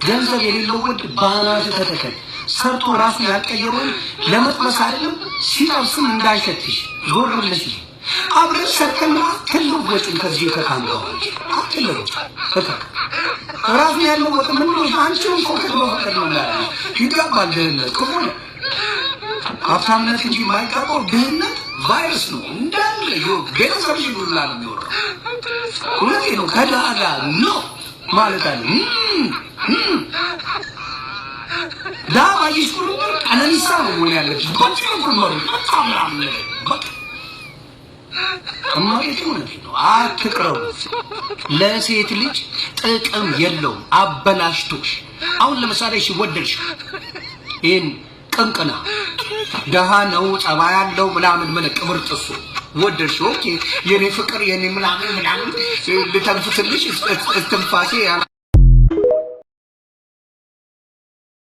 ገንዘብ የሌለው ወንድ ባናት ተተከል ሰርቶ ራሱ ያልቀየረውን ለመጥመስ አይደለም ሲጠብስም እንዳይሸትሽ ዞር ብለሽ አብረን ሰርተና ትልወጭን ከዚህ ከካምራው አትልሩ ራሱ ያለው ወጥ ምን ነው አንቺን ኮከብ ነው ማለት ይገባል። ድህነት ከሆነ ሀብታምነት እንጂ የማይገባው ድህነት ቫይረስ ነው እንዳለ ቤተሰብ ይሉላ ነው የሚወራው። እውነቴ ነው። ከዳጋ ነው ማለት አለ ዳባ ይስኩሩ ቀነኒሳ ነው ምን ያለች ባጭሩ ነው ታምራም በቃ እማዬ ነው አትቅረቡ። ለሴት ልጅ ጥቅም የለውም አበላሽቶሽ። አሁን ለምሳሌ እሺ ወደድሽ ይሄን ቅንቅና ደሃ ነው ጸባይ ያለው ምናምን ምን ቅብርጥሱ ወደድሽ ኦኬ የኔ ፍቅር የኔ ምናምን ልተንፍስልሽ እስትንፋሴ